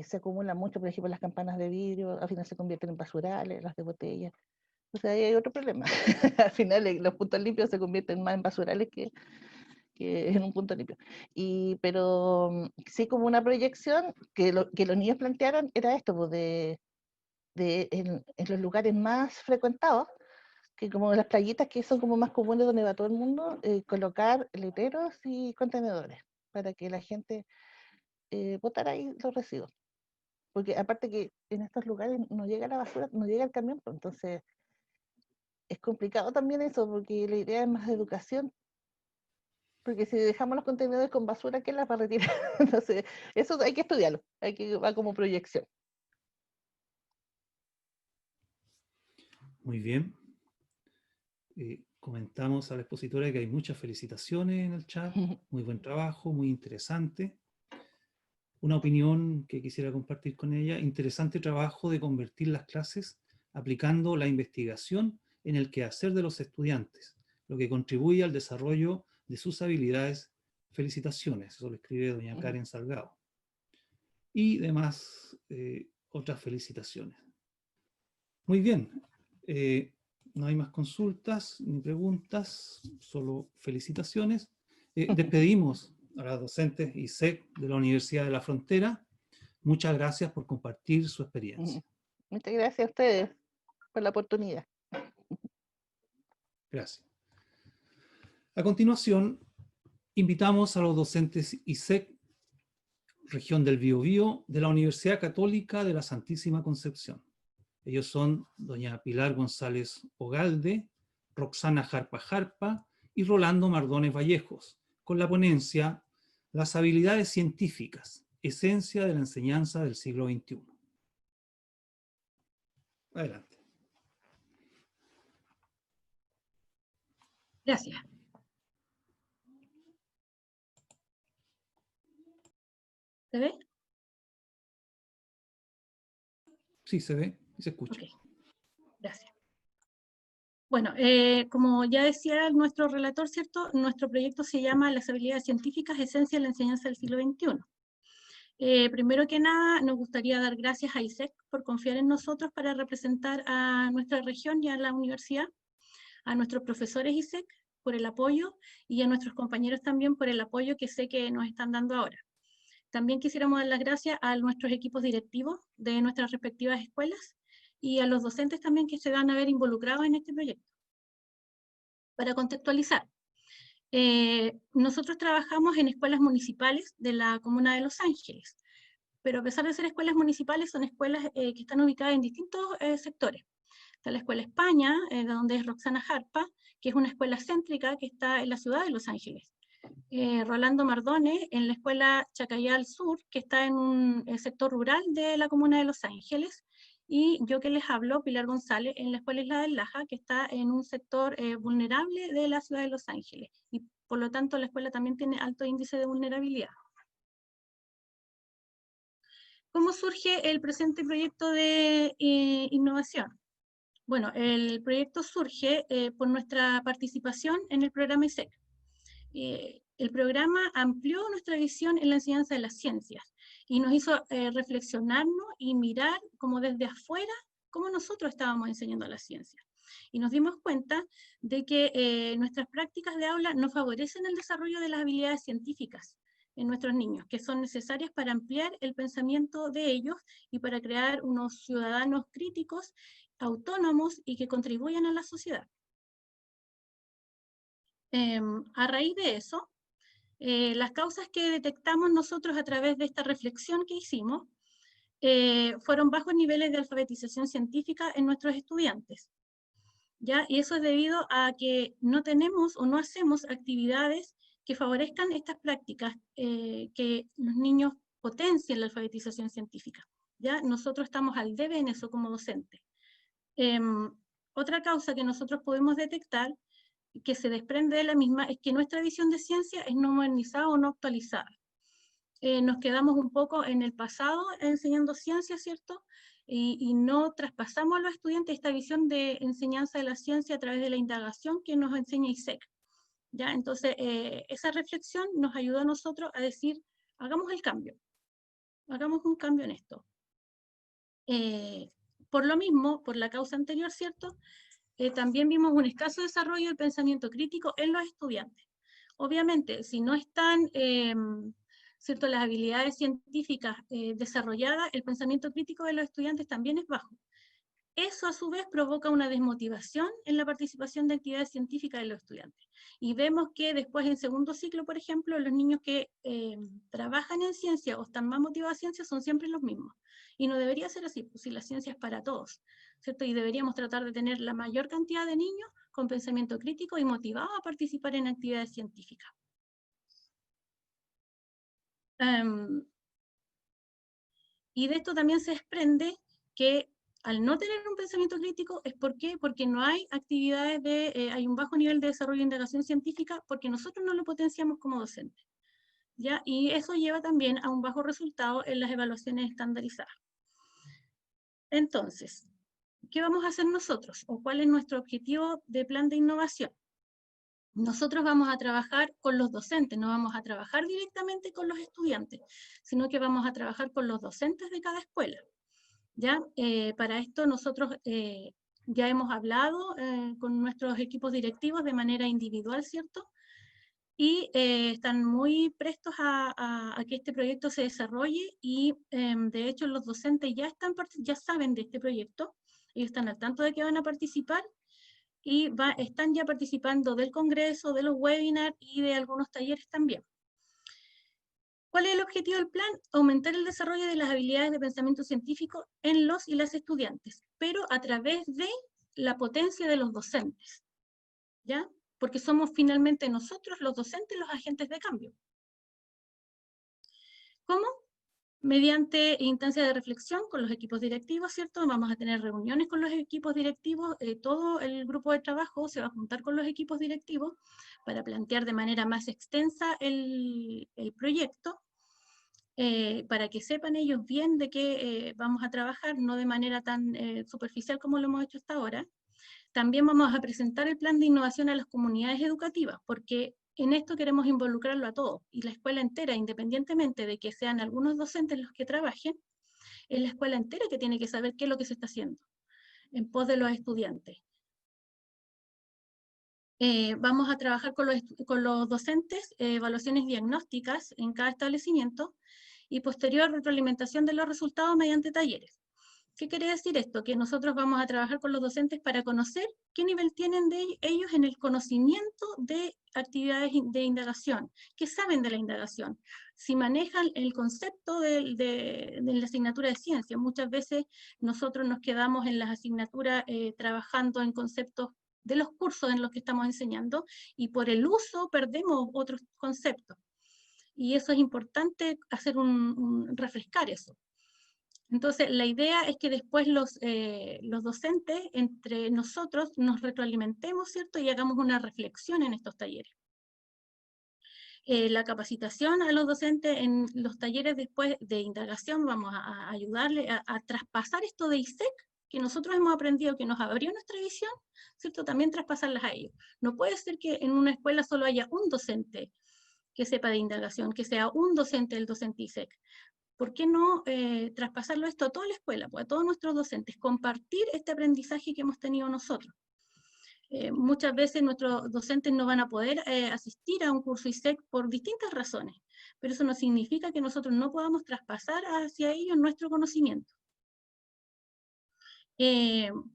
se acumulan mucho, por ejemplo, las campanas de vidrio, al final se convierten en basurales, las de botella. O sea, ahí hay otro problema. Al final los puntos limpios se convierten más en basurales que en un punto limpio. Pero sí, como una proyección que los niños plantearon era esto, pues en los lugares más frecuentados, que como las playitas que son como más comunes donde va todo el mundo, colocar letreros y contenedores para que la gente botara ahí los residuos. Porque aparte que en estos lugares no llega la basura, no llega el camión, pues entonces es complicado también eso, porque la idea es más de educación. Porque si dejamos los contenedores con basura, ¿quién las va a retirar? Entonces, eso hay que estudiarlo, va como proyección. Muy bien. Comentamos a la expositora que hay muchas felicitaciones en el chat, muy buen trabajo, muy interesante. Una opinión que quisiera compartir con ella, interesante trabajo de convertir las clases aplicando la investigación en el quehacer de los estudiantes, lo que contribuye al desarrollo de sus habilidades. Felicitaciones, eso lo escribe doña Karen Salgado. Y demás, otras felicitaciones. Muy bien, no hay más consultas ni preguntas, solo felicitaciones. Despedimos a las docentes ISEC de la Universidad de la Frontera. Muchas gracias por compartir su experiencia. Muchas gracias a ustedes por la oportunidad. Gracias. A continuación, invitamos a los docentes ISEC, región del Biobío, de la Universidad Católica de la Santísima Concepción. Ellos son doña Pilar González Ogalde, Roxana Jarpa Jarpa y Rolando Mardones Vallejos, con la ponencia Las habilidades científicas, esencia de la enseñanza del siglo XXI. Adelante. Gracias. ¿Se ve? Sí, se ve y se escucha. Okay. Gracias. Bueno, como ya decía nuestro relator, ¿cierto? Nuestro proyecto se llama Las habilidades científicas, esencia de la enseñanza del siglo XXI. Primero que nada, nos gustaría dar gracias a ISEC por confiar en nosotros para representar a nuestra región y a la universidad. a nuestros profesores ISEC por el apoyo y a nuestros compañeros también por el apoyo que sé que nos están dando ahora. También quisiéramos dar las gracias a nuestros equipos directivos de nuestras respectivas escuelas y a los docentes también que se van a ver involucrados en este proyecto. Para contextualizar, nosotros trabajamos en escuelas municipales de la comuna de Los Ángeles, pero a pesar de ser escuelas municipales, son escuelas que están ubicadas en distintos sectores. Está la Escuela España, donde es Roxana Jarpa, que es una escuela céntrica que está en la ciudad de Los Ángeles. Rolando Mardones, en la Escuela Chacayal Sur, que está en un sector rural de la comuna de Los Ángeles. Y yo que les hablo, Pilar González, en la Escuela Isla del Laja, que está en un sector vulnerable de la ciudad de Los Ángeles. Y por lo tanto la escuela también tiene alto índice de vulnerabilidad. ¿Cómo surge el presente proyecto de innovación? Bueno, el proyecto surge por nuestra participación en el programa ISEC. El programa amplió nuestra visión en la enseñanza de las ciencias y nos hizo reflexionarnos y mirar como desde afuera cómo nosotros estábamos enseñando las ciencias. Y nos dimos cuenta de que nuestras prácticas de aula no favorecen el desarrollo de las habilidades científicas en nuestros niños, que son necesarias para ampliar el pensamiento de ellos y para crear unos ciudadanos críticos, autónomos y que contribuyan a la sociedad. A raíz de eso, las causas que detectamos nosotros a través de esta reflexión que hicimos fueron bajos niveles de alfabetización científica en nuestros estudiantes, ¿ya? Y eso es debido a que no tenemos o no hacemos actividades que favorezcan estas prácticas, que los niños potencien la alfabetización científica, ¿ya? Nosotros estamos al debe en eso como docentes. Otra causa que nosotros podemos detectar, que se desprende de la misma, es que nuestra visión de ciencia es no modernizada o no actualizada. Nos quedamos un poco en el pasado enseñando ciencia, ¿cierto? Y no traspasamos a los estudiantes esta visión de enseñanza de la ciencia a través de la indagación que nos enseña ISEC, ¿ya? Entonces, esa reflexión nos ayudó a nosotros a decir, hagamos el cambio, hagamos un cambio en esto. Por lo mismo, por la causa anterior, ¿cierto? También vimos un escaso desarrollo del pensamiento crítico en los estudiantes. Obviamente, si no están ¿cierto? Las habilidades científicas desarrolladas, el pensamiento crítico de los estudiantes también es bajo. Eso a su vez provoca una desmotivación en la participación de actividades científicas de los estudiantes. Y vemos que después en segundo ciclo, por ejemplo, los niños que trabajan en ciencia o están más motivados a ciencia son siempre los mismos. Y no debería ser así, pues si la ciencia es para todos, ¿cierto? Y deberíamos tratar de tener la mayor cantidad de niños con pensamiento crítico y motivados a participar en actividades científicas. Y de esto también se desprende que al no tener un pensamiento crítico, ¿es por qué? Porque no hay actividades hay un bajo nivel de desarrollo de indagación científica porque nosotros no lo potenciamos como docentes, ¿ya? Y eso lleva también a un bajo resultado en las evaluaciones estandarizadas. Entonces, ¿qué vamos a hacer nosotros? ¿O cuál es nuestro objetivo de plan de innovación? Nosotros vamos a trabajar con los docentes, no vamos a trabajar directamente con los estudiantes, sino que vamos a trabajar con los docentes de cada escuela. ¿Ya? Para esto nosotros ya hemos hablado con nuestros equipos directivos de manera individual, ¿cierto? Y están muy prestos a que este proyecto se desarrolle y de hecho los docentes ya saben de este proyecto, ellos están al tanto de que van a participar y están ya participando del congreso, de los webinars y de algunos talleres también. ¿Cuál es el objetivo del plan? Aumentar el desarrollo de las habilidades de pensamiento científico en los y las estudiantes, pero a través de la potencia de los docentes, ¿ya? Porque somos finalmente nosotros, los docentes, los agentes de cambio. ¿Cómo? Mediante instancias de reflexión con los equipos directivos, ¿cierto? Vamos a tener reuniones con los equipos directivos, todo el grupo de trabajo se va a juntar con los equipos directivos para plantear de manera más extensa el proyecto, para que sepan ellos bien de qué vamos a trabajar, no de manera tan superficial como lo hemos hecho hasta ahora. También vamos a presentar el plan de innovación a las comunidades educativas, porque en esto queremos involucrarlo a todos, y la escuela entera, independientemente de que sean algunos docentes los que trabajen, es la escuela entera que tiene que saber qué es lo que se está haciendo en pos de los estudiantes. Vamos a trabajar con los docentes, evaluaciones diagnósticas en cada establecimiento y posterior retroalimentación de los resultados mediante talleres. ¿Qué quiere decir esto? Que nosotros vamos a trabajar con los docentes para conocer qué nivel tienen ellos en el conocimiento de actividades de indagación, qué saben de la indagación, si manejan el concepto de la asignatura de ciencia. Muchas veces nosotros nos quedamos en las asignaturas trabajando en conceptos de los cursos en los que estamos enseñando y por el uso perdemos otros conceptos. Y eso es importante refrescar eso. Entonces, la idea es que después los docentes, entre nosotros, nos retroalimentemos, ¿cierto? Y hagamos una reflexión en estos talleres. La capacitación a los docentes en los talleres después de indagación, vamos a ayudarle a traspasar esto de ISEC, que nosotros hemos aprendido, que nos abrió nuestra visión, ¿cierto? También traspasarlas a ellos. No puede ser que en una escuela solo haya un docente que sepa de indagación, que sea un docente el docente ISEC. ¿Por qué no traspasarlo esto a toda la escuela, pues a todos nuestros docentes, compartir este aprendizaje que hemos tenido nosotros? Muchas veces nuestros docentes no van a poder asistir a un curso ISEC por distintas razones, pero eso no significa que nosotros no podamos traspasar hacia ellos nuestro conocimiento.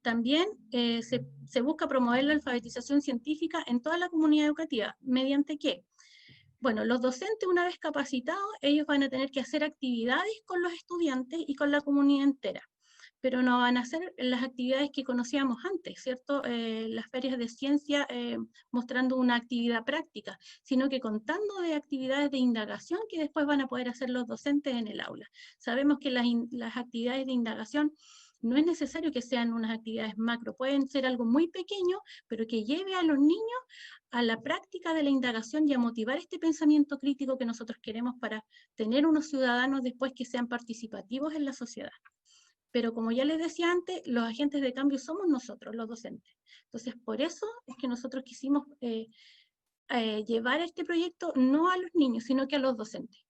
También se busca promover la alfabetización científica en toda la comunidad educativa. ¿Mediante qué? Bueno, los docentes, una vez capacitados, ellos van a tener que hacer actividades con los estudiantes y con la comunidad entera, pero no van a hacer las actividades que conocíamos antes, ¿cierto? Las ferias de ciencia mostrando una actividad práctica, sino que contando de actividades de indagación que después van a poder hacer los docentes en el aula. Sabemos que las actividades de indagación no es necesario que sean unas actividades macro, pueden ser algo muy pequeño, pero que lleve a los niños a la práctica de la indagación y a motivar este pensamiento crítico que nosotros queremos para tener unos ciudadanos después que sean participativos en la sociedad. Pero como ya les decía antes, los agentes de cambio somos nosotros, los docentes. Entonces, por eso es que nosotros quisimos llevar este proyecto no a los niños, sino que a los docentes.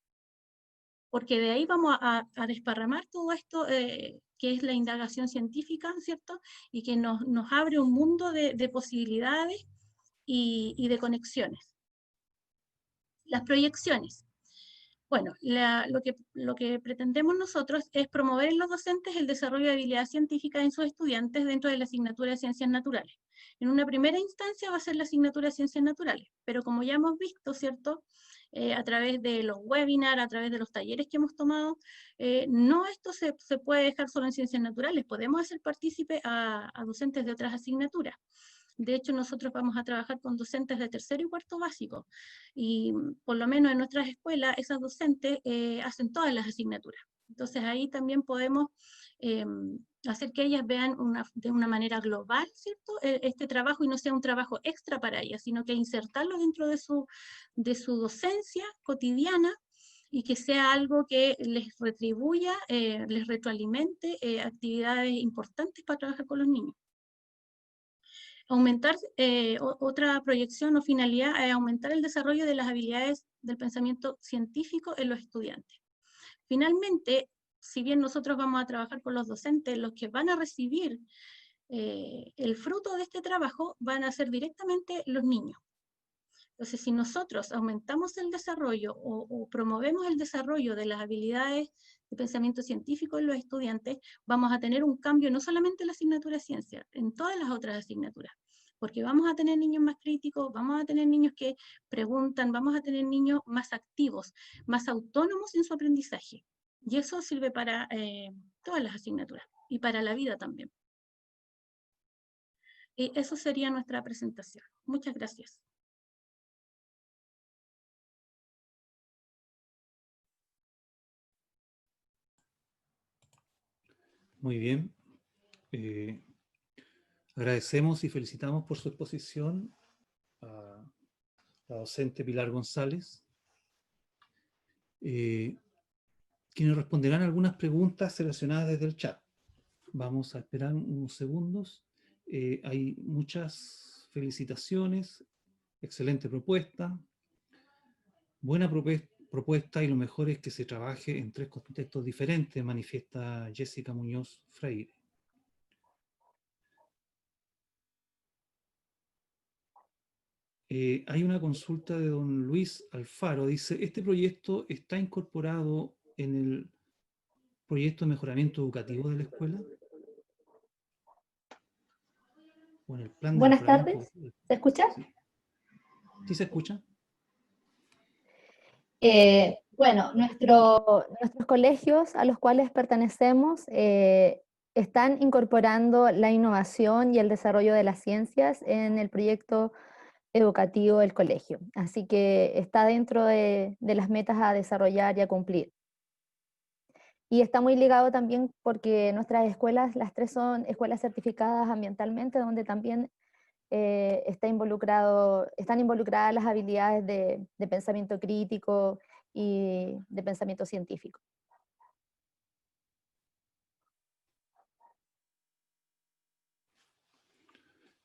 Porque de ahí vamos a desparramar todo esto que es la indagación científica, ¿cierto? Y que nos abre un mundo de posibilidades y de conexiones. Las proyecciones. Bueno, lo que pretendemos nosotros es promover en los docentes el desarrollo de habilidades científicas en sus estudiantes dentro de la asignatura de Ciencias Naturales. En una primera instancia va a ser la asignatura de Ciencias Naturales, pero como ya hemos visto, ¿cierto? A través de los webinars, a través de los talleres que hemos tomado, no esto se puede dejar solo en Ciencias Naturales, podemos hacer partícipe a docentes de otras asignaturas. De hecho, nosotros vamos a trabajar con docentes de tercero y cuarto básico, y por lo menos en nuestras escuelas, esas docentes hacen todas las asignaturas. Entonces ahí también podemos hacer que ellas vean de una manera global, ¿cierto? Este trabajo y no sea un trabajo extra para ellas, sino que insertarlo dentro de su docencia cotidiana y que sea algo que les retribuya, les retroalimente actividades importantes para trabajar con los niños. Aumentar, otra proyección o finalidad es aumentar el desarrollo de las habilidades del pensamiento científico en los estudiantes. Finalmente, si bien nosotros vamos a trabajar con los docentes, los que van a recibir el fruto de este trabajo van a ser directamente los niños. Entonces, si nosotros aumentamos el desarrollo o promovemos el desarrollo de las habilidades de pensamiento científico en los estudiantes, vamos a tener un cambio no solamente en la asignatura de ciencia, en todas las otras asignaturas, porque vamos a tener niños más críticos, vamos a tener niños que preguntan, vamos a tener niños más activos, más autónomos en su aprendizaje. Y eso sirve para todas las asignaturas y para la vida también. Y eso sería nuestra presentación. Muchas gracias. Muy bien. Agradecemos y felicitamos por su exposición a la docente Pilar González, quienes responderán algunas preguntas relacionadas desde el chat. Vamos a esperar unos segundos. Hay muchas felicitaciones, excelente propuesta, buena propuesta, y lo mejor es que se trabaje en 3 contextos diferentes, manifiesta Jessica Muñoz Freire. Hay una consulta de don Luis Alfaro. Dice, ¿este proyecto está incorporado en el proyecto de mejoramiento educativo de la escuela? ¿O en el plan de Buenas mejoramiento? tardes, ¿se escucha? Sí. ¿Sí se escucha? Bueno, nuestros colegios a los cuales pertenecemos están incorporando la innovación y el desarrollo de las ciencias en el proyecto educativo del colegio. Así que está dentro de las metas a desarrollar y a cumplir. Y está muy ligado también porque nuestras escuelas, las tres son escuelas certificadas ambientalmente, donde también están involucradas las habilidades de pensamiento crítico y de pensamiento científico.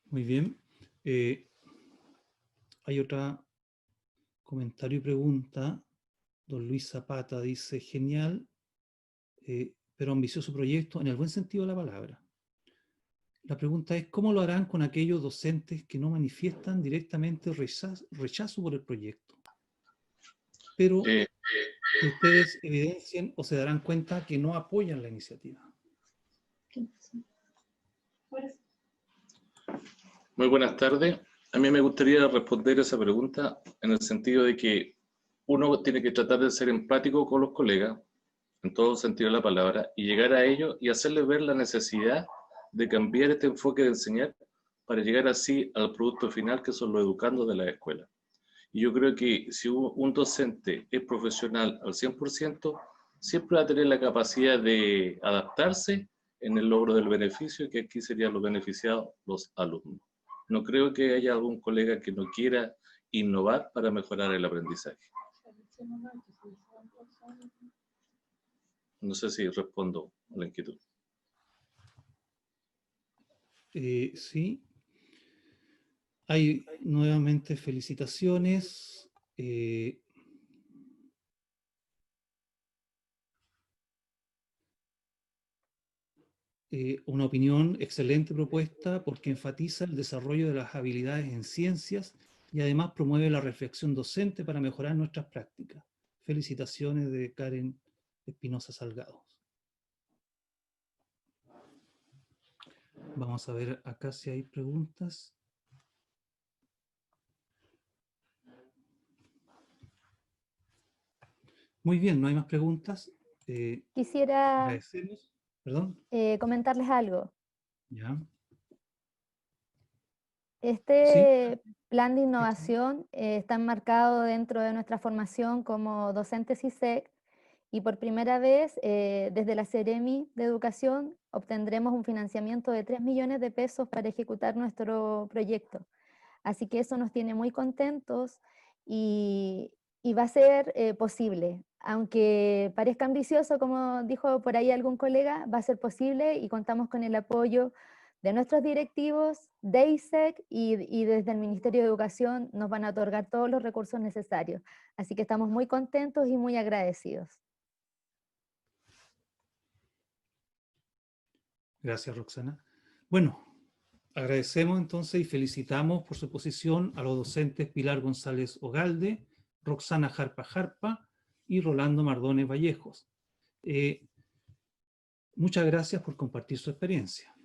Muy bien. Hay otro comentario y pregunta. Don Luis Zapata dice, genial, pero ambicioso proyecto en el buen sentido de la palabra. La pregunta es, ¿cómo lo harán con aquellos docentes que no manifiestan directamente rechazo por el proyecto? Pero que ustedes evidencien o se darán cuenta que no apoyan la iniciativa. Muy buenas tardes. A mí me gustaría responder esa pregunta en el sentido de que uno tiene que tratar de ser empático con los colegas, en todo sentido de la palabra, y llegar a ellos y hacerles ver la necesidad de cambiar este enfoque de enseñar para llegar así al producto final que son los educandos de la escuela. Y yo creo que si un docente es profesional al 100%, siempre va a tener la capacidad de adaptarse en el logro del beneficio, que aquí serían los beneficiados los alumnos. No creo que haya algún colega que no quiera innovar para mejorar el aprendizaje. No sé si respondo a la inquietud. Sí. Hay nuevamente felicitaciones. Una opinión, excelente propuesta porque enfatiza el desarrollo de las habilidades en ciencias y además promueve la reflexión docente para mejorar nuestras prácticas. Felicitaciones de Karen Espinosa Salgado. Vamos a ver acá si hay preguntas. Muy bien, no hay más preguntas. Quisiera Agradecemos. Perdón. comentarles algo. Ya. Este plan de innovación está enmarcado dentro de nuestra formación como docentes ISEC y por primera vez desde la Seremi de Educación obtendremos un financiamiento de 3 millones de pesos para ejecutar nuestro proyecto. Así que eso nos tiene muy contentos y va a ser posible. Aunque parezca ambicioso, como dijo por ahí algún colega, va a ser posible y contamos con el apoyo de nuestros directivos, de ISEC y desde el Ministerio de Educación nos van a otorgar todos los recursos necesarios. Así que estamos muy contentos y muy agradecidos. Gracias, Roxana. Bueno, agradecemos entonces y felicitamos por su posición a los docentes Pilar González Ogalde, Roxana Jarpa Jarpa y Rolando Mardones Vallejos. Muchas gracias por compartir su experiencia.